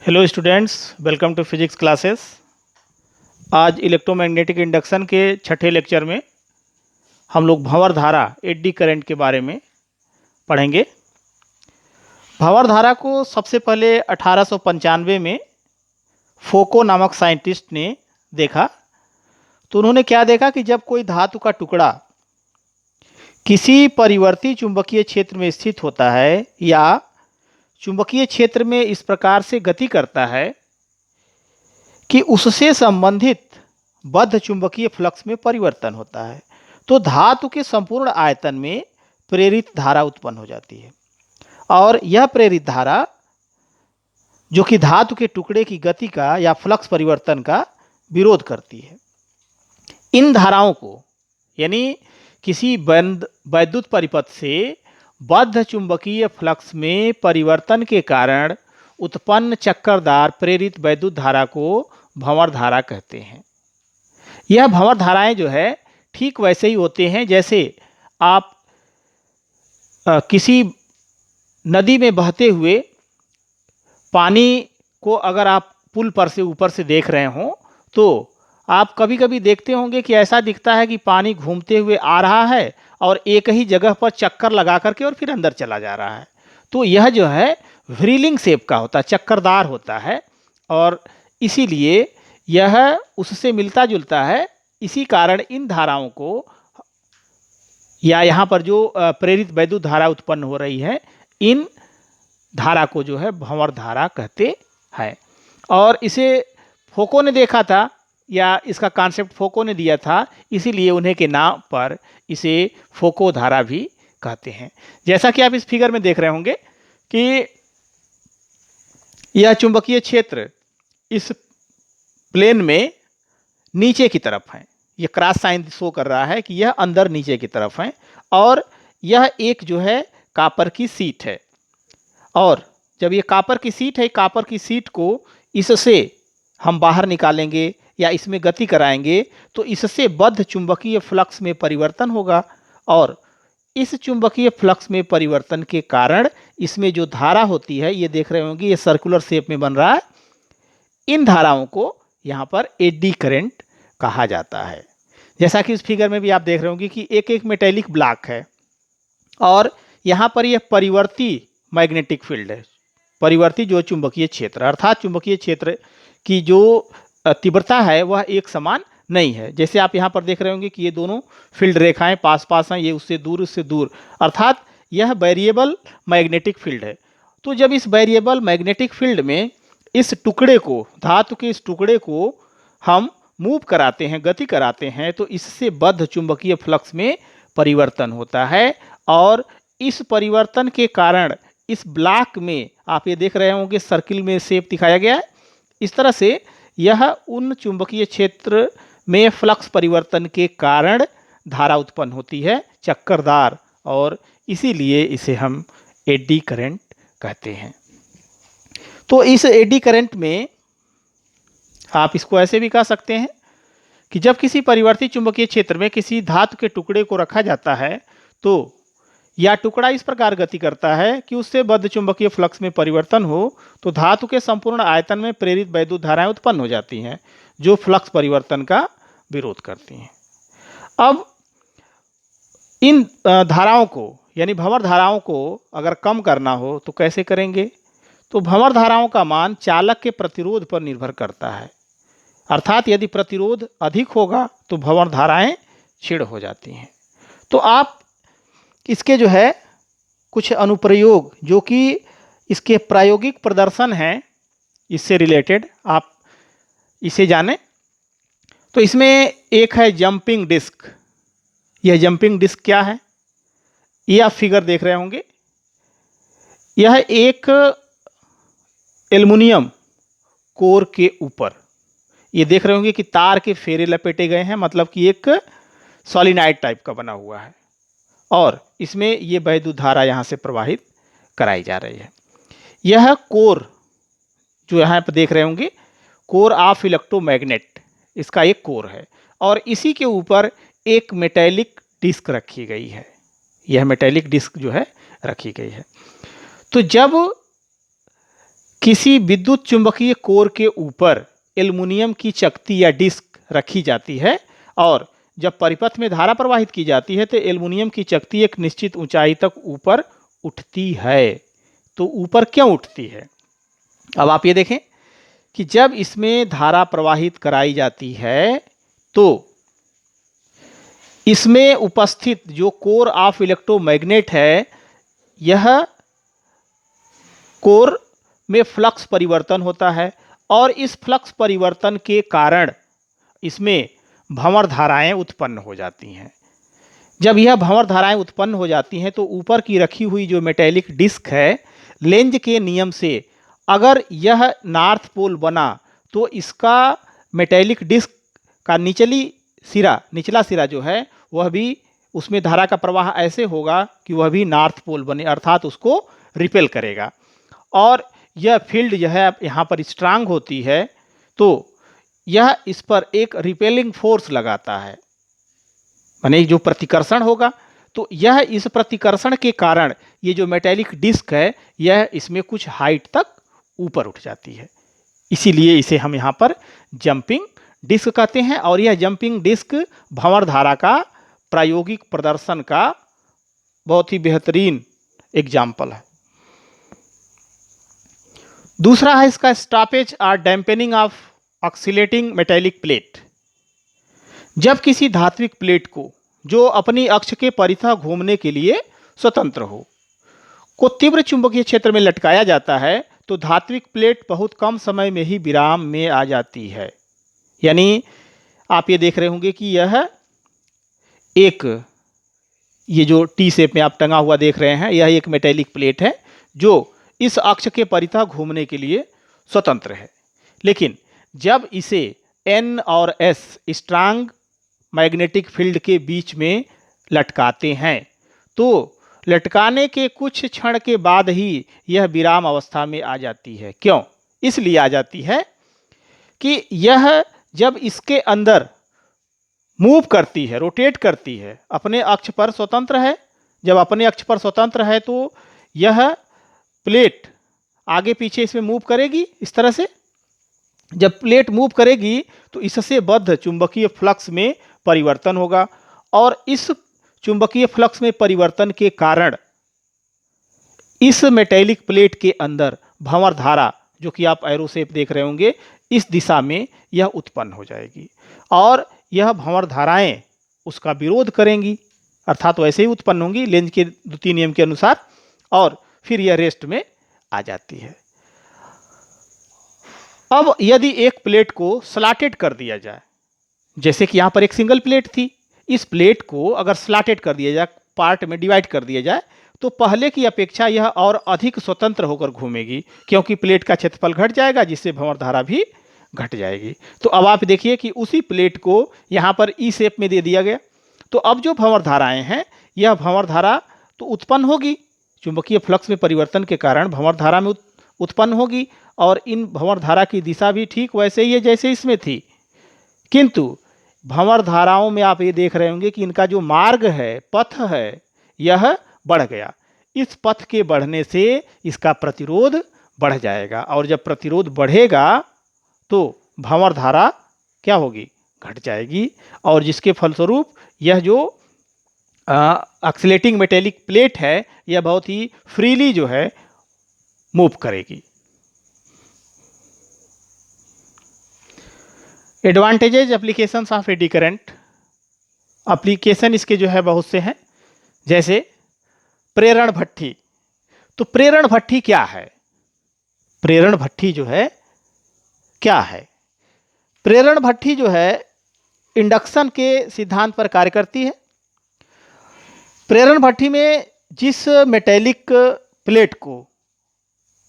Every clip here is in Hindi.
Hello students, welcome to physics classes. आज इलेक्ट्रोमैग्नेटिक इंडक्शन के छठे लेक्चर में हम लोग भंवर धारा एडी करंट के बारे में पढ़ेंगे। भंवर धारा को सबसे पहले 1895 में फोको नामक साइंटिस्ट ने देखा। तो उन्होंने क्या देखा कि जब कोई धातु का टुकड़ा किसी परिवर्ती चुंबकीय क्षेत्र में स्थित होता है या चुंबकीय क्षेत्र में इस प्रकार से गति करता है कि उससे संबंधित बद्ध चुंबकीय फ्लक्स में परिवर्तन होता है, तो धातु के संपूर्ण आयतन में प्रेरित धारा उत्पन्न हो जाती है। और यह प्रेरित धारा जो कि धातु के टुकड़े की गति का या फ्लक्स परिवर्तन का विरोध करती है। इन धाराओं को यानी किसी वैद्युत परिपथ से बद्ध चुंबकीय फ्लक्स में परिवर्तन के कारण उत्पन्न चक्करदार प्रेरित वैद्युत धारा को भंवर धारा कहते हैं। यह भंवर धाराएं जो है ठीक वैसे ही होते हैं जैसे आप किसी नदी में बहते हुए पानी को अगर आप पुल पर से ऊपर से देख रहे हो तो आप कभी कभी देखते होंगे कि ऐसा दिखता है कि पानी घूमते हुए आ रहा है और एक ही जगह पर चक्कर लगा करके और फिर अंदर चला जा रहा है। तो यह जो है व्हीलिंग शेप का होता है, चक्करदार होता है, और इसीलिए यह उससे मिलता जुलता है। इसी कारण इन धाराओं को या यहाँ पर जो प्रेरित वैद्युत धारा उत्पन्न हो रही है, इन धारा को जो है भंवर धारा कहते हैं। और इसे फोको ने देखा था या इसका कॉन्सेप्ट फोको ने दिया था, इसीलिए उन्हें के नाम पर इसे फोको धारा भी कहते हैं। जैसा कि आप इस फिगर में देख रहे होंगे कि यह चुंबकीय क्षेत्र इस प्लेन में नीचे की तरफ है। यह क्रॉस साइन शो कर रहा है कि यह अंदर नीचे की तरफ है, और यह एक जो है कॉपर की सीट है। और जब ये कॉपर की सीट है, कॉपर की सीट को इससे हम बाहर निकालेंगे या इसमें गति कराएंगे तो इससे बद्ध चुंबकीय फ्लक्स में परिवर्तन होगा, और इस चुंबकीय फ्लक्स में परिवर्तन के कारण इसमें जो धारा होती है, ये देख रहे होंगे ये सर्कुलर शेप में बन रहा है। इन धाराओं को यहाँ पर एडी करंट कहा जाता है। जैसा कि इस फिगर में भी आप देख रहे होंगे कि एक एक मेटेलिक ब्लॉक है, और यहाँ पर यह परिवर्ती मैग्नेटिक फील्ड है। परिवर्ती जो चुंबकीय क्षेत्र अर्थात चुंबकीय क्षेत्र की जो तीव्रता है वह एक समान नहीं है। जैसे आप यहाँ पर देख रहे होंगे कि ये दोनों फील्ड रेखाएं पास पास हैं, ये उससे दूर, अर्थात यह वेरिएबल मैग्नेटिक फील्ड है। तो जब इस वेरिएबल मैग्नेटिक फील्ड में इस टुकड़े को, धातु के इस टुकड़े को हम मूव कराते हैं, गति कराते हैं, तो इससे बद्ध चुंबकीय फ्लक्स में परिवर्तन होता है। और इस परिवर्तन के कारण इस ब्लॉक में आप ये देख रहे होंगे सर्किल में शेप दिखाया गया है। इस तरह से यह उन चुंबकीय क्षेत्र में फ्लक्स परिवर्तन के कारण धारा उत्पन्न होती है, चक्करदार, और इसीलिए इसे हम एडी करंट कहते हैं। तो इस एडी करंट में आप इसको ऐसे भी कह सकते हैं कि जब किसी परिवर्ती चुंबकीय क्षेत्र में किसी धातु के टुकड़े को रखा जाता है तो या टुकड़ा इस प्रकार गति करता है कि उससे बद्ध चुंबकीय फ्लक्स में परिवर्तन हो, तो धातु के संपूर्ण आयतन में प्रेरित वैद्युत धाराएं उत्पन्न हो जाती हैं जो फ्लक्स परिवर्तन का विरोध करती हैं। अब इन धाराओं को यानी भंवर धाराओं को अगर कम करना हो तो कैसे करेंगे? तो भंवर धाराओं का मान चालक के प्रतिरोध पर निर्भर करता है। अर्थात यदि प्रतिरोध अधिक होगा तो भंवर धाराएं क्षीण हो जाती हैं। तो आप इसके जो है कुछ अनुप्रयोग जो कि इसके प्रायोगिक प्रदर्शन हैं, इससे रिलेटेड आप इसे जानें। तो इसमें एक है जंपिंग डिस्क। यह जंपिंग डिस्क क्या है, ये आप फिगर देख रहे होंगे। यह एक एल्युमिनियम कोर के ऊपर ये देख रहे होंगे कि तार के फेरे लपेटे गए हैं, मतलब कि एक सॉलिनाइड टाइप का बना हुआ है, और इसमें ये वैद्युत धारा यहाँ से प्रवाहित कराई जा रही है। यह कोर जो यहाँ पर देख रहे होंगे, कोर ऑफ इलेक्ट्रोमैग्नेट, इसका एक कोर है, और इसी के ऊपर एक मेटेलिक डिस्क रखी गई है। यह मेटेलिक डिस्क जो है रखी गई है। तो जब किसी विद्युत चुंबकीय कोर के ऊपर एल्युमिनियम की चकती या डिस्क रखी जाती है और जब परिपथ में धारा प्रवाहित की जाती है तो एल्युमिनियम की चकती एक निश्चित ऊंचाई तक ऊपर उठती है। तो ऊपर क्यों उठती है? अब आप ये देखें कि जब इसमें धारा प्रवाहित कराई जाती है तो इसमें उपस्थित जो कोर ऑफ इलेक्ट्रोमैग्नेट है, यह कोर में फ्लक्स परिवर्तन होता है और इस फ्लक्स परिवर्तन के कारण इसमें भंवर धाराएं उत्पन्न हो जाती हैं। जब यह भंवर धाराएं उत्पन्न हो जाती हैं तो ऊपर की रखी हुई जो मेटेलिक डिस्क है, लेंज के नियम से अगर यह नॉर्थ पोल बना तो इसका मेटेलिक डिस्क का निचला सिरा जो है वह भी, उसमें धारा का प्रवाह ऐसे होगा कि वह भी नॉर्थ पोल बने, अर्थात उसको रिपेल करेगा और यह फील्ड जो है यहाँ पर स्ट्रांग होती है तो यह इस पर एक रिपेलिंग फोर्स लगाता है, माने जो प्रतिकर्षण होगा। तो यह इस प्रतिकर्षण के कारण ये जो मेटेलिक डिस्क है यह इसमें कुछ हाइट तक ऊपर उठ जाती है, इसीलिए इसे हम यहाँ पर जंपिंग डिस्क कहते हैं। और यह जंपिंग डिस्क भंवर धारा का प्रायोगिक प्रदर्शन का बहुत ही बेहतरीन एग्जाम्पल है। दूसरा है इसका स्टॉपेज और डैम्पेनिंग ऑफ ऑक्सीलेटिंग मेटेलिक प्लेट। जब किसी धात्विक प्लेट को जो अपनी अक्ष के परितः घूमने के लिए स्वतंत्र हो को तीव्र चुंबकीय क्षेत्र में लटकाया जाता है तो धात्विक प्लेट बहुत कम समय में ही विराम में आ जाती है। यानी आप ये देख रहे होंगे कि ये जो टी शेप में आप टंगा हुआ देख रहे हैं, यह एक मेटेलिक प्लेट है जो इस अक्ष के परितः घूमने के लिए स्वतंत्र है। लेकिन जब इसे N और S स्ट्रांग मैग्नेटिक फील्ड के बीच में लटकाते हैं तो लटकाने के कुछ क्षण के बाद ही यह विराम अवस्था में आ जाती है। क्यों? इसलिए आ जाती है कि यह जब इसके अंदर मूव करती है, रोटेट करती है, अपने अक्ष पर स्वतंत्र है। जब अपने अक्ष पर स्वतंत्र है तो यह प्लेट आगे पीछे इसमें मूव करेगी इस तरह से। जब प्लेट मूव करेगी तो इससे बद्ध चुंबकीय फ्लक्स में परिवर्तन होगा और इस चुंबकीय फ्लक्स में परिवर्तन के कारण इस मेटेलिक प्लेट के अंदर भंवर धारा, जो कि आप एरो शेप देख रहे होंगे, इस दिशा में यह उत्पन्न हो जाएगी और यह भंवर धाराएं उसका विरोध करेंगी, अर्थात वैसे ही उत्पन्न होंगी लेंज के द्वितीय नियम के अनुसार, और फिर यह रेस्ट में आ जाती है। अब यदि एक प्लेट को स्लॉटेड कर दिया जाए, जैसे कि यहाँ पर एक सिंगल प्लेट थी, इस प्लेट को अगर स्लॉटेड कर दिया जाए, पार्ट में डिवाइड कर दिया जाए, तो पहले की अपेक्षा यह और अधिक स्वतंत्र होकर घूमेगी क्योंकि प्लेट का क्षेत्रफल घट जाएगा जिससे भंवर धारा भी घट जाएगी। तो अब आप देखिए कि उसी प्लेट को यहाँ पर ई शेप में दे दिया गया, तो अब जो भंवर धाराएं हैं यह भंवर धारा तो उत्पन्न होगी, चुंबकीय फ्लक्स में परिवर्तन के कारण भंवर धारा में उत्पन्न होगी और इन भंवर धारा की दिशा भी ठीक वैसे ही है जैसे इसमें थी, किंतु भंवर धाराओं में आप ये देख रहे होंगे कि इनका जो मार्ग है, पथ है, यह बढ़ गया। इस पथ के बढ़ने से इसका प्रतिरोध बढ़ जाएगा और जब प्रतिरोध बढ़ेगा तो भंवर धारा क्या होगी? घट जाएगी और जिसके फलस्वरूप यह जो ऑक्सीलेटिंग मेटेलिक प्लेट है यह बहुत ही फ्रीली जो है मूव करेगी। Advantages applications of eddy current. Application इसके जो है बहुत से हैं, जैसे प्रेरण भट्ठी। तो प्रेरण भट्ठी क्या है? प्रेरण भट्ठी जो है क्या है? प्रेरण भट्ठी जो है इंडक्शन के सिद्धांत पर कार्य करती है। प्रेरण भट्ठी में जिस मेटेलिक प्लेट को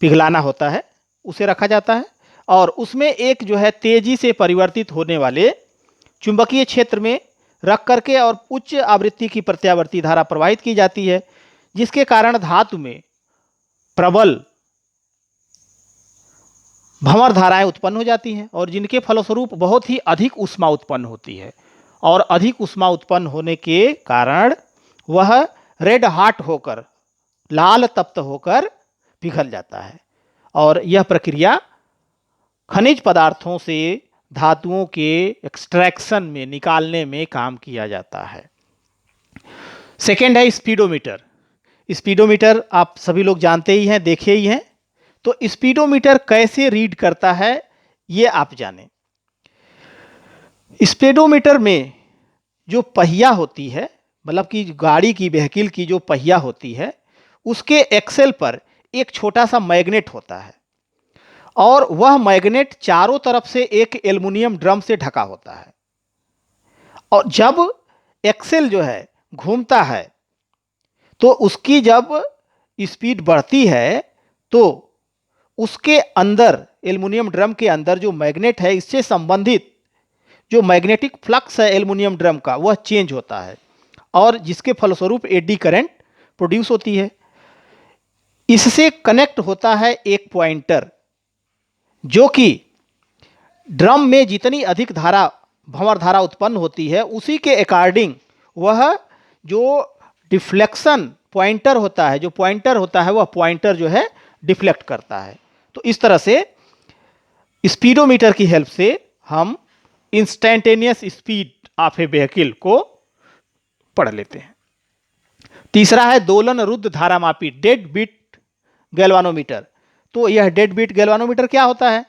पिघलाना होता है उसे रखा जाता है और उसमें एक जो है तेजी से परिवर्तित होने वाले चुंबकीय क्षेत्र में रख करके और उच्च आवृत्ति की प्रत्यावर्ती धारा प्रवाहित की जाती है, जिसके कारण धातु में प्रबल भंवर धाराएं उत्पन्न हो जाती हैं और जिनके फलस्वरूप बहुत ही अधिक ऊष्मा उत्पन्न होती है और अधिक ऊष्मा उत्पन्न होने के कारण वह रेड हॉट होकर, लाल तप्त होकर पिघल जाता है और यह प्रक्रिया खनिज पदार्थों से धातुओं के एक्सट्रैक्शन में, निकालने में काम किया जाता है। सेकेंड है स्पीडोमीटर। स्पीडोमीटर आप सभी लोग जानते ही हैं, देखे ही हैं। तो स्पीडोमीटर कैसे रीड करता है ये आप जानें। स्पीडोमीटर में जो पहिया होती है, मतलब कि गाड़ी की, व्हीकल की जो पहिया होती है, उसके एक्सेल पर एक छोटा सा मैग्नेट होता है और वह मैग्नेट चारों तरफ से एक एल्युमिनियम ड्रम से ढका होता है। और जब एक्सेल जो है घूमता है तो उसकी जब स्पीड बढ़ती है तो उसके अंदर, एल्युमिनियम ड्रम के अंदर जो मैग्नेट है, इससे संबंधित जो मैग्नेटिक फ्लक्स है एल्युमिनियम ड्रम का, वह चेंज होता है और जिसके फलस्वरूप एडी करंट प्रोड्यूस होती है। इससे कनेक्ट होता है एक पॉइंटर, जो कि ड्रम में जितनी अधिक धारा, भंवर धारा उत्पन्न होती है, उसी के अकॉर्डिंग वह जो डिफ्लेक्शन पॉइंटर होता है, जो पॉइंटर होता है, वह पॉइंटर जो है डिफ्लेक्ट करता है। तो इस तरह से स्पीडोमीटर की हेल्प से हम instantaneous speed of A vehicle को पढ़ लेते हैं। तीसरा है दोलन रुद्ध धारामापी, डेड बीट गैल्वानोमीटर। तो यह डेड बीट गैल्वानोमीटर क्या होता है?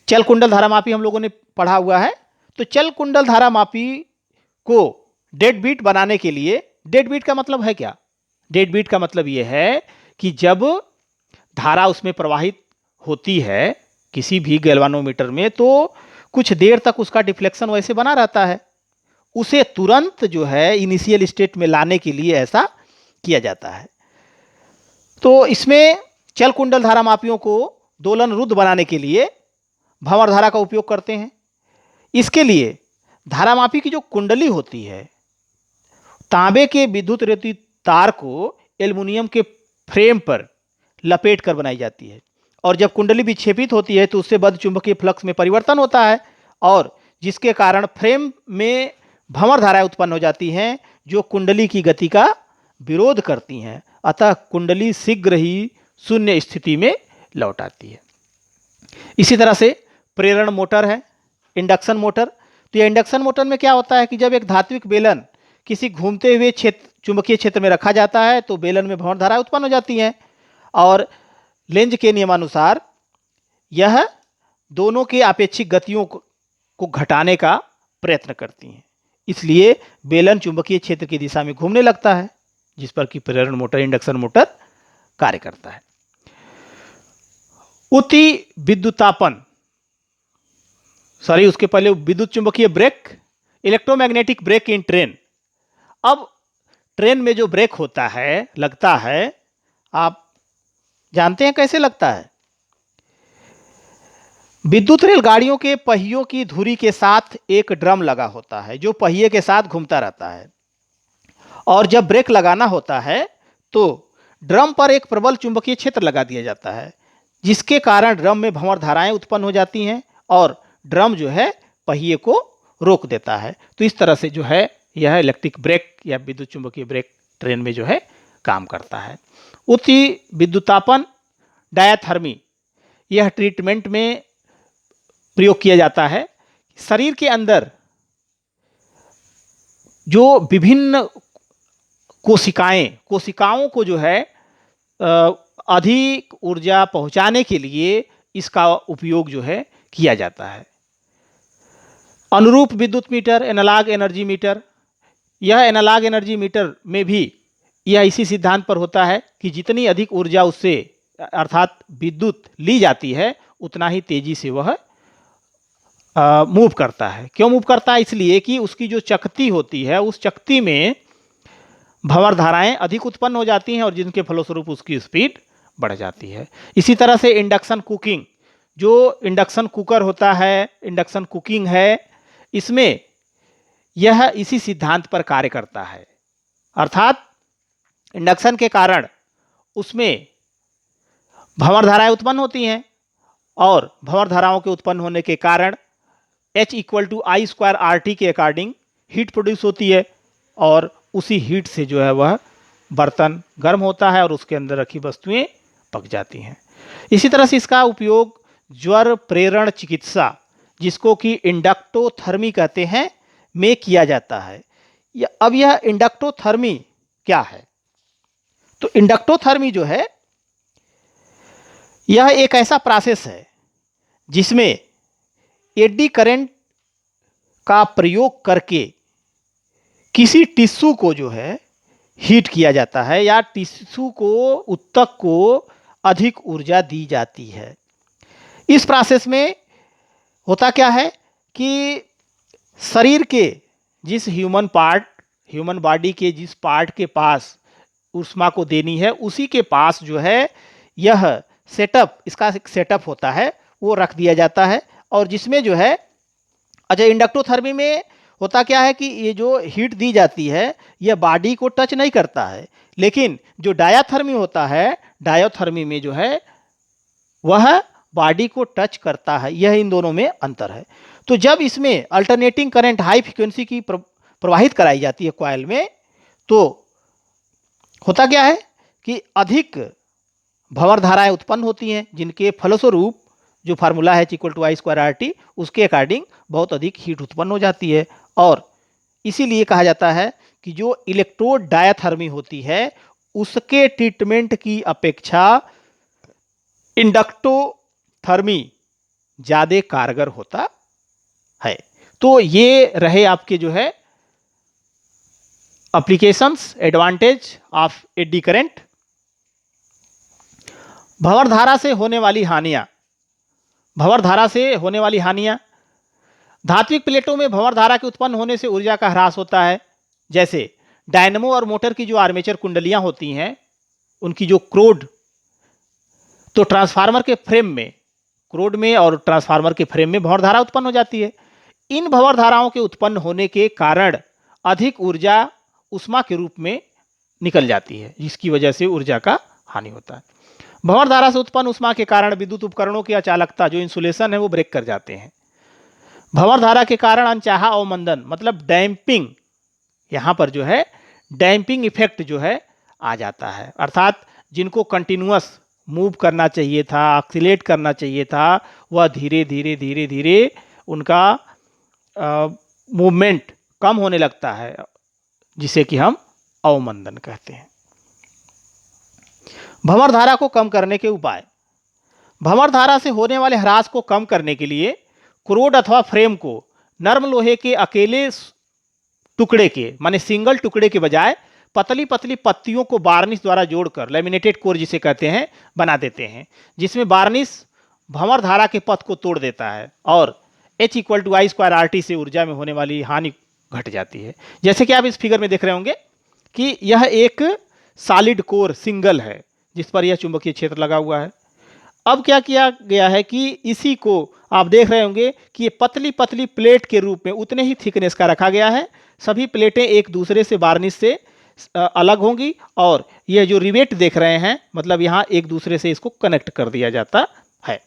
चल कुंडल धारामापी हम लोगों ने पढ़ा हुआ है। तो चल कुंडल धारामापी को डेड बीट बनाने के लिए, डेड बीट का मतलब है क्या? डेड बीट का मतलब यह है कि जब धारा उसमें प्रवाहित होती है किसी भी गैल्वानोमीटर में, तो कुछ देर तक उसका डिफ्लेक्शन वैसे बना रहता है, उसे तुरंत जो है इनिशियल स्टेट में लाने के लिए ऐसा किया जाता है। तो इसमें चल कुंडल धारामापियों को दोलन रुद्ध बनाने के लिए भंवर धारा का उपयोग करते हैं। इसके लिए धारामापी की जो कुंडली होती है, तांबे के विद्युत रेती तार को एल्युमिनियम के फ्रेम पर लपेट कर बनाई जाती है और जब कुंडली विक्षेपित होती है तो उससे बद्ध चुंबकीय फ्लक्स में परिवर्तन होता है और जिसके कारण फ्रेम में भंवर धाराएं उत्पन्न हो जाती हैं जो कुंडली की गति का विरोध करती हैं। अतः कुंडली शीघ्र ही शून्य स्थिति में लौट आती है। इसी तरह से प्रेरण मोटर है, इंडक्शन मोटर। तो यह इंडक्शन मोटर में क्या होता है कि जब एक धात्विक बेलन किसी घूमते हुए चुंबकीय क्षेत्र में रखा जाता है तो बेलन में भंवर धाराएं उत्पन्न हो जाती हैं और लेंज के नियमानुसार यह दोनों के आपेक्षिक गतियों को घटाने का प्रयत्न करती हैं। इसलिए बेलन चुंबकीय क्षेत्र की दिशा में घूमने लगता है, जिस पर कि प्रेरण मोटर, इंडक्शन मोटर कार्य करता है। उति विद्युतापन, उसके पहले विद्युत चुंबकीय brake, electromagnetic brake in train. अब ट्रेन में जो ब्रेक होता है, लगता है, आप जानते हैं कैसे लगता है? विद्युत रेलगाड़ियों के पहियों की धुरी के साथ एक ड्रम लगा होता है जो पहिए के साथ घूमता रहता है और जब ब्रेक लगाना होता है तो ड्रम पर एक प्रबल चुंबकीय क्षेत्र लगा दिया जाता है, जिसके कारण ड्रम में भंवर धाराएं उत्पन्न हो जाती हैं और ड्रम जो है पहिए को रोक देता है। तो इस तरह से जो है यह इलेक्ट्रिक ब्रेक या विद्युत चुंबकीय ब्रेक ट्रेन में जो है काम करता है। उच्च विद्युतापन डायाथर्मी, यह ट्रीटमेंट में प्रयोग किया जाता है। शरीर के अंदर जो विभिन्न कोशिकाओं को जो है अधिक ऊर्जा पहुंचाने के लिए इसका उपयोग जो है किया जाता है। अनुरूप विद्युत मीटर, एनालॉग एनर्जी मीटर, यह एनालॉग एनर्जी मीटर में भी यह इसी सिद्धांत पर होता है कि जितनी अधिक ऊर्जा उससे अर्थात विद्युत ली जाती है उतना ही तेजी से वह मूव करता है। क्यों मूव करता है? इसलिए कि उसकी जो चकती होती है उस चकती में भंवर धाराएं अधिक उत्पन्न हो जाती हैं और जिनके फलस्वरूप उसकी स्पीड बढ़ जाती है। इसी तरह से इंडक्शन कुकिंग, जो इंडक्शन कुकर होता है, इंडक्शन कुकिंग है, इसमें यह इसी सिद्धांत पर कार्य करता है। अर्थात इंडक्शन के कारण उसमें भंवर धाराएं उत्पन्न होती हैं और भंवर धाराओं के उत्पन्न होने के कारण H = I² RT के अकॉर्डिंग हीट प्रोड्यूस होती है और उसी हीट से जो है वह बर्तन गर्म होता है और उसके अंदर रखी वस्तुएं पक जाती हैं। इसी तरह से इसका उपयोग ज्वर प्रेरण चिकित्सा, जिसको कि इंडक्टोथर्मी कहते हैं, में किया जाता है। अब यह इंडक्टोथर्मी क्या है? तो इंडक्टोथर्मी जो है, यह एक ऐसा प्रोसेस है जिसमें एडी करंट का प्रयोग करके किसी टिश्यू को जो है हीट किया जाता है, या टिश्यू को, ऊतक को अधिक ऊर्जा दी जाती है। इस प्रोसेस में होता क्या है कि शरीर के जिस ह्यूमन बॉडी के जिस पार्ट के पास ऊष्मा को देनी है, उसी के पास जो है यह सेटअप, इसका एक सेटअप होता है, वो रख दिया जाता है। और जिसमें जो है, अच्छा, इंडक्टोथर्मी में होता क्या है कि ये जो हीट दी जाती है यह बॉडी को टच नहीं करता है, लेकिन जो डायाथर्मी होता है, डायोथर्मी में जो है वह बॉडी को टच करता है। यह इन दोनों में अंतर है। तो जब इसमें अल्टरनेटिंग करंट हाई फ्रीक्वेंसी की प्रवाहित कराई जाती है कॉइल में, तो होता क्या है कि अधिक भंवर धाराएं उत्पन्न होती हैं, जिनके फलस्वरूप जो फार्मूला है H=I²RT, उसके अकॉर्डिंग बहुत अधिक हीट उत्पन्न हो जाती है। और इसीलिए कहा जाता है कि जो इलेक्ट्रोड डायाथर्मी होती है, उसके ट्रीटमेंट की अपेक्षा इंडक्टोथर्मी ज़्यादा कारगर होता है। तो ये रहे आपके जो है applications, advantage of eddy current. भंवर धारा से होने वाली हानियां। भंवर धारा से होने वाली हानियां, धात्विक प्लेटों में भंवर धारा के उत्पन्न होने से ऊर्जा का ह्रास होता है। जैसे डायनेमो और मोटर की जो आर्मेचर कुंडलियां होती हैं, उनकी जो क्रोड, तो ट्रांसफार्मर के फ्रेम में, क्रोड में और ट्रांसफार्मर के फ्रेम में भंवर धारा उत्पन्न हो जाती है। इन भंवर धाराओं के उत्पन्न होने के कारण अधिक ऊर्जा ऊष्मा के रूप में निकल जाती है, जिसकी वजह से ऊर्जा का हानि होता है। भंवर धारा से उत्पन्न ऊष्मा के कारण विद्युत उपकरणों की अचालकता, जो इंसुलेशन है, वो ब्रेक कर जाते हैं। भंवर धारा के कारण अनचाहा अवमंदन, मतलब डैम्पिंग, यहां पर जो है डैम्पिंग इफेक्ट जो है आ जाता है। अर्थात जिनको कंटिन्यूअस मूव करना चाहिए था, एक्सीलेट करना चाहिए था, वह धीरे धीरे धीरे धीरे उनका मूवमेंट कम होने लगता है, जिसे कि हम अवमंदन कहते हैं। भंवर धारा को कम करने के उपाय। भंवर धारा से होने वाले ह्रास को कम करने के लिए क्रोड अथवा फ्रेम को नर्म लोहे के अकेले टुकड़े के, माने सिंगल टुकड़े के बजाय पतली पतली पत्तियों को वार्निश द्वारा जोड़कर, लैमिनेटेड कोर जिसे कहते हैं, बना देते हैं, जिसमें वार्निश भंवर धारा के पथ को तोड़ देता है और H=I²RT से ऊर्जा में होने वाली हानि घट जाती है। जैसे कि आप इस फिगर में देख रहे होंगे कि यह एक सॉलिड कोर सिंगल है, जिस पर यह चुंबकीय क्षेत्र लगा हुआ है। अब क्या किया गया है कि इसी को आप देख रहे होंगे कि ये पतली पतली प्लेट के रूप में उतने ही थिकनेस का रखा गया है। सभी प्लेटें एक दूसरे से वार्निश से अलग होंगी, और ये जो रिवेट देख रहे हैं, मतलब यहाँ एक दूसरे से इसको कनेक्ट कर दिया जाता है।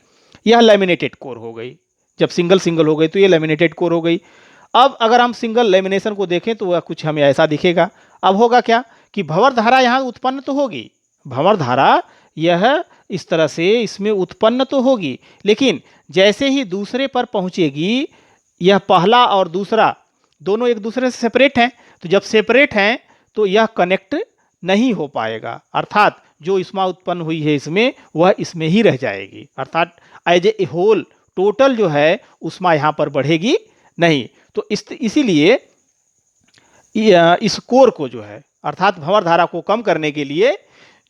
यह लैमिनेटेड कोर हो गई। जब सिंगल सिंगल हो गई तो ये लैमिनेटेड कोर हो गई। अब अगर हम सिंगल लैमिनेशन को देखें तो वह कुछ हमें ऐसा दिखेगा। अब होगा क्या कि भंवर धारा यहाँ उत्पन्न तो होगी, भंवर धारा यह इस तरह से इसमें उत्पन्न तो होगी, लेकिन जैसे ही दूसरे पर पहुंचेगी, यह पहला और दूसरा दोनों एक दूसरे से सेपरेट हैं, तो जब सेपरेट हैं तो यह कनेक्ट नहीं हो पाएगा। अर्थात जो ऊष्मा उत्पन्न हुई है इसमें, वह इसमें ही रह जाएगी। अर्थात एज ए होल टोटल जो है ऊष्मा यहाँ पर बढ़ेगी नहीं। तो इसीलिए इस कोर को जो है, अर्थात भंवर धारा को कम करने के लिए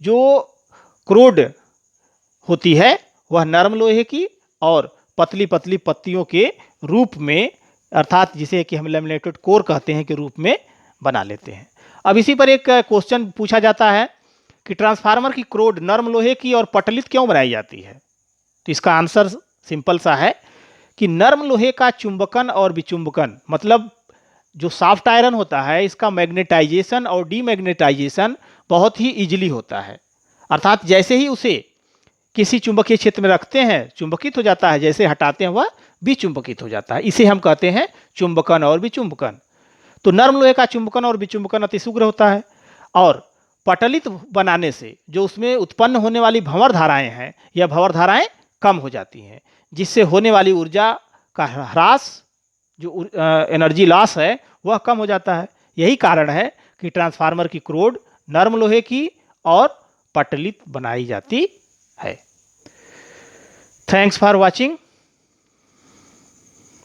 जो क्रोड होती है, वह नरम लोहे की और पतली पतली पत्तियों के रूप में, अर्थात जिसे कि हम लैमिनेटेड कोर कहते हैं, के रूप में बना लेते हैं। अब इसी पर एक क्वेश्चन पूछा जाता है कि ट्रांसफार्मर की क्रोड नरम लोहे की और पटलित क्यों बनाई जाती है? तो इसका आंसर सिंपल सा है कि नरम लोहे का चुंबकन और विचुंबकन, मतलब जो सॉफ्ट आयरन होता है, इसका मैग्नेटाइजेशन और डीमैग्नेटाइजेशन बहुत ही इजीली होता है। अर्थात जैसे ही उसे किसी चुंबकीय क्षेत्र में रखते हैं, चुंबकित हो जाता है, जैसे हटाते हैं वह विचुंबकित हो जाता है। इसे हम कहते हैं चुंबकन और विचुंबकन। तो नरम लोहे का चुंबकन और विचुंबकन अति शीघ्र होता है, और पटलित बनाने से जो उसमें उत्पन्न होने वाली भंवर धाराएं हैं, यह भंवर धाराएं कम हो जाती हैं, जिससे होने वाली ऊर्जा का ह्रास, जो एनर्जी लॉस है, वह कम हो जाता है। यही कारण है कि ट्रांसफार्मर की क्रोड नर्म लोहे की और पटलित बनाई जाती है। Thanks for watching.